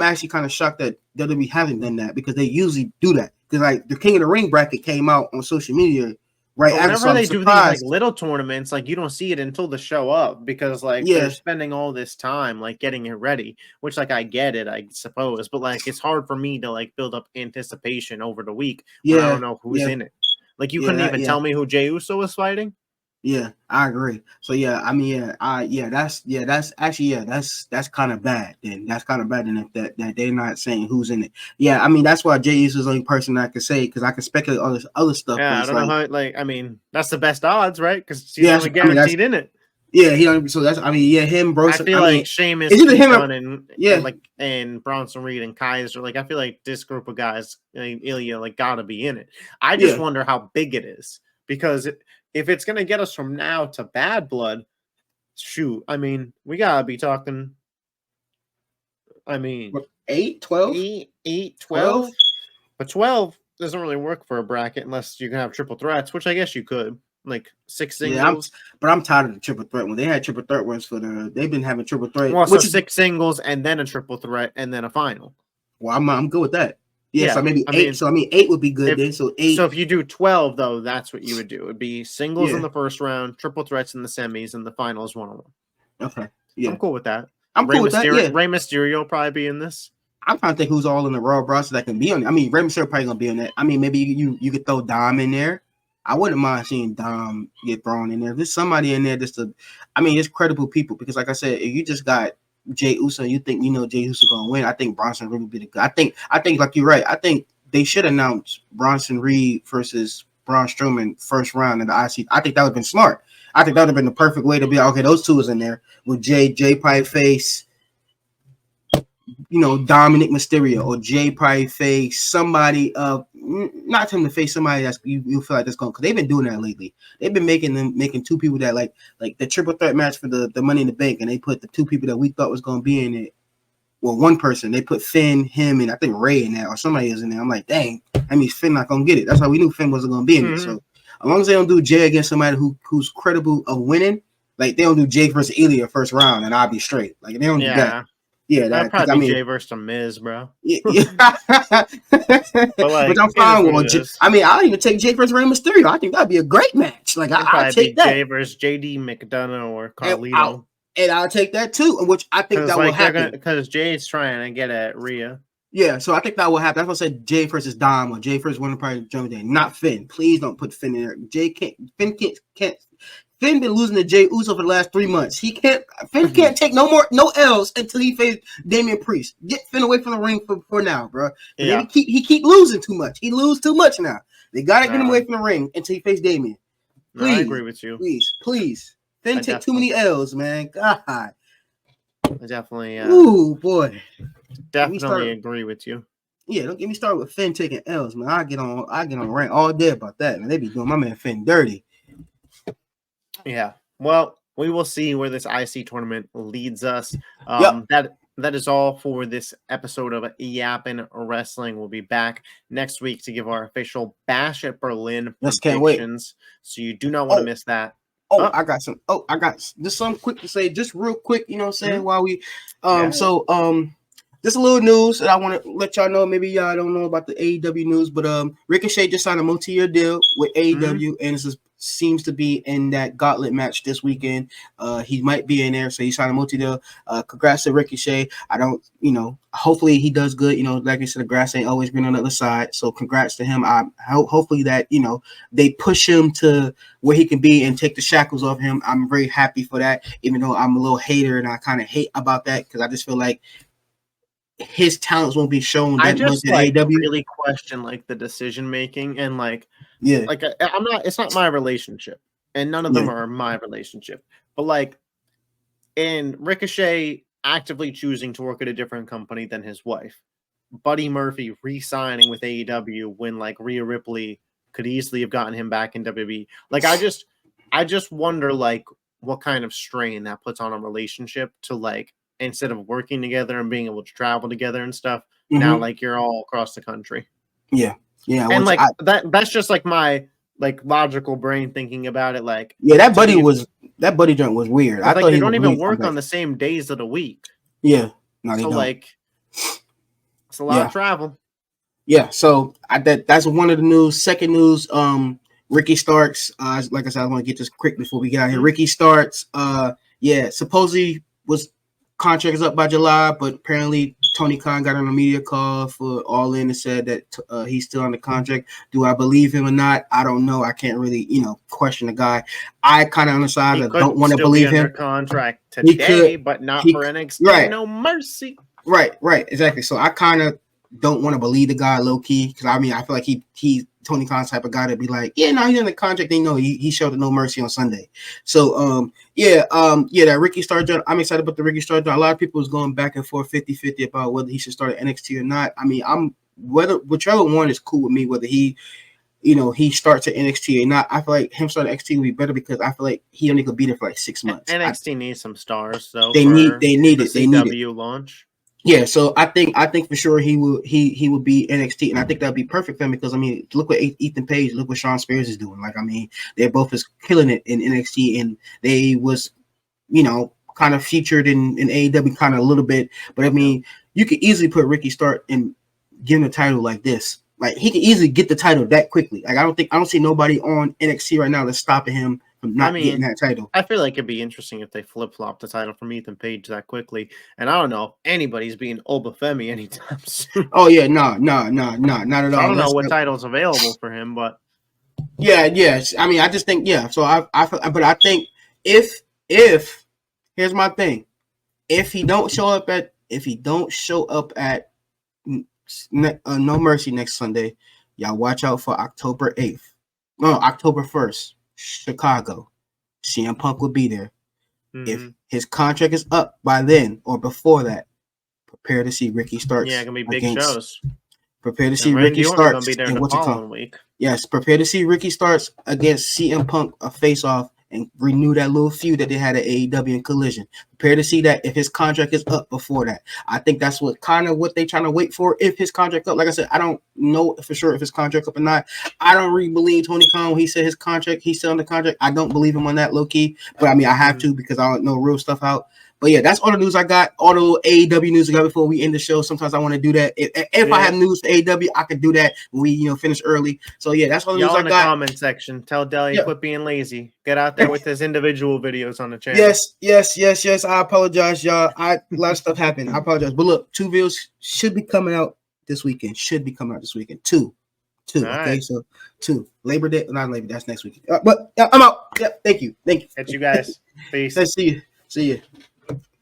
actually kind of shocked that WWE haven't done that because they usually do that. Because like the King of the Ring bracket came out on social media right after. Whenever they do these like little tournaments, like you don't see it until the show up because like they're spending all this time like getting it ready. Which like I get it, I suppose, but like it's hard for me to like build up anticipation over the week. When I don't know who's in it. Like you couldn't even tell me who Jey Uso was fighting. Yeah, I agree. So that's kind of bad. Then that's kind of bad. Then that they're not saying who's in it. Yeah, I mean that's why Jey Uso is the only person I can say because I can speculate all this other stuff. Yeah, I don't know how. Like, I mean, that's the best odds, right? Because she's only guaranteed in it. Yeah, he don't. So that's. I mean, yeah, him, bro. I feel like Sheamus, is it him? Dunn, and Yeah, and Bronson Reed and Kaiser. Like, I feel like this group of guys, Ilya, like, gotta be in it. I just wonder how big it is, because if it's gonna get us from now to Bad Blood, shoot, I mean, we gotta be talking. I mean, 8, 12? 8, 12? But 12 doesn't really work for a bracket unless you can have triple threats, which I guess you could. Like 6 singles. Yeah, but I'm tired of the triple threat. When they had triple threat ones they've been having triple threat. Well, so 6 singles and then a triple threat and then a final. Well, I'm good with that. Yeah, so maybe 8. So 8 would be good then. So 8. So if you do 12 though, that's what you would do. It would be singles in the first round, triple threats in the semis, and the finals 1-on-1. Okay. Yeah. I'm cool with that. I'm cool with that. Yeah. Rey Mysterio will probably be in this. I'm trying to think who's all in the Raw roster that can be on it. I mean, Rey Mysterio probably gonna be on that. I mean, maybe you could throw Dom in there. I wouldn't mind seeing Dom get thrown in there. If there's somebody in there it's credible people, because like I said, if you just got Jey Uso, you think Jey Uso gonna win. I think Bronson Reed would be the guy. I think like you're right. I think they should announce Bronson Reed versus Braun Strowman first round in the IC. I think that would have been smart. I think that would have been the perfect way to be okay. Those two is in there with Jay probably face Dominic Mysterio, or Jay probably face somebody not him to face somebody that's you feel like that's going, because they've been doing that lately. They've been making two people that like the triple threat match for the Money in the Bank, and they put the two people that we thought was going to be in it. Well, one person, they put Finn, him, and I think Ray in there, or somebody is in there. I'm like, dang, that means Finn not going to get it. That's why we knew Finn wasn't going to be in it. So as long as they don't do Jay against somebody who's credible of winning, like they don't do Jay versus Ilya first round, and I'll be straight. Like they don't do that. Yeah, that'd probably be Jay versus the Miz, bro. Yeah. But I'm fine with I mean, I'll even take Jay versus Rey Mysterio. I think that'd be a great match. Like I'll take that. Jay versus JD McDonough or Carlito. And I'll take that too, which I think that will happen. Because Jay's trying to get at Rhea. Yeah, so I think that will happen. That's why I said Jay versus Dom, or Jay versus one of the parties jump in. Not Finn. Please don't put Finn in there. Finn been losing to Jey Uso for the last 3 months. Finn can't take no L's until he faces Damian Priest. Get Finn away from the ring for now, bro. Yeah. He keep losing too much. He lose too much now. They gotta get him away from the ring until he faces Damian. Please, I agree with you. Please. Finn take too many L's, man. God. I definitely. Ooh, boy. Definitely agree with you. Yeah, don't get me started with Finn taking L's, man. I get on rank all day about that, man. They be doing my man Finn dirty. Yeah. Well, we will see where this IC tournament leads us. That is all for this episode of Yappin Wrestling. We'll be back next week to give our official Bash at Berlin predictions. Can't wait. So you do not want to miss that. I got just something quick to say, just real quick, you know what I'm saying, while we just a little news that I want to let y'all know. Maybe y'all don't know about the AEW news, but Ricochet just signed a multi-year deal with AEW, and this seems to be in that gauntlet match this weekend. He might be in there, so he signed a multi-deal. Congrats to Ricochet. Hopefully he does good. Like I said, the grass ain't always green on the other side, so congrats to him. Hopefully that, they push him to where he can be and take the shackles off him. I'm very happy for that, even though I'm a little hater and I kind of hate about that, because I just feel like his talents won't be shown. I just really question the decision making, and I'm not. It's not my relationship, and none of them are my relationship. But and Ricochet actively choosing to work at a different company than his wife, Buddy Murphy re-signing with AEW when Rhea Ripley could easily have gotten him back in WWE. I just wonder what kind of strain that puts on a relationship to instead of working together and being able to travel together and stuff, now you're all across the country. Yeah. And that's just my logical brain thinking about it. That buddy joint was weird. I thought they don't even work on the same days of the week. Yeah. No, they don't. It's a lot of travel. Yeah, so that's one of the news. Second news, Ricky Starks. Like I said, I want to get this quick before we get out here. Ricky Starks, supposedly contract is up by July, but apparently Tony Khan got on a media call for All In and said that he's still on the contract. Do I believe him or not? I don't know. I can't really, question the guy. I kind of on the side I don't want to believe him. Contract today, but not for NXT. Right. No mercy. Right, exactly. So I kind of don't want to believe the guy low key, because I feel like Tony Khan's type of guy to be like, yeah, no, he's in the contract. They know he showed no mercy on Sunday. So that Ricky Starks. I'm excited about the Ricky Starks. A lot of people was going back and forth 50-50 about whether he should start at NXT or not. I mean, whichever one is cool with me, whether he starts at NXT or not. I feel like him starting NXT would be better because I feel like he only could be there for like 6 months. NXT needs some stars though. They need it. They need it. Launch. Yeah, so I think for sure he will be NXT, and I think that'd be perfect for him because I mean, look what Ethan Page, look what Sean Spears is doing. Like, I mean, they're both is killing it in NXT, and they was, kind of featured in AEW kind of a little bit. But I mean, you could easily put Ricky Starks and give him a title like this. Like, he could easily get the title that quickly. Like, I don't see nobody on NXT right now that's stopping him from not getting that title. I feel like it'd be interesting if they flip-flop the title from Ethan Page that quickly. And I don't know if anybody's being Obafemi anytime soon. Oh yeah, no, not at all. I don't know what title's available for him, but yes. I mean, I just think So I think if here's my thing, if he don't show up at No Mercy next Sunday, y'all watch out for October 1st, Chicago. CM Punk will be there. Mm-hmm. If his contract is up by then or before that, prepare to see Ricky Starks. Yeah, gonna be big shows. Prepare to see Ricky Starks and what's it called? Yes, prepare to see Ricky Starks against CM Punk, a face-off, and renew that little feud that they had at AEW and Collision. Prepare to see that if his contract is up before that. I think that's what they trying to wait for. If his contract up, like I said, I don't know for sure if his contract up or not. I don't really believe Tony Khan when he said his contract, he's still on the contract. I don't believe him on that low key, but I mean, I have to because I don't know real stuff out. But yeah, that's all the news I got. All the AEW news I got before we end the show. Sometimes I want to do that. If I have news to AEW, I could do that when we finish early. So yeah, that's all the news I got. In the comment section, tell Deli quit being lazy. Get out there with his individual videos on the channel. Yes. I apologize, y'all. A lot of stuff happened. I apologize. But look, 2 videos should be coming out this weekend. 2. Okay, right. So 2. Labor Day, not Labor Day. That's next week. But I'm out. Yeah, thank you. Catch you guys. Peace. See you.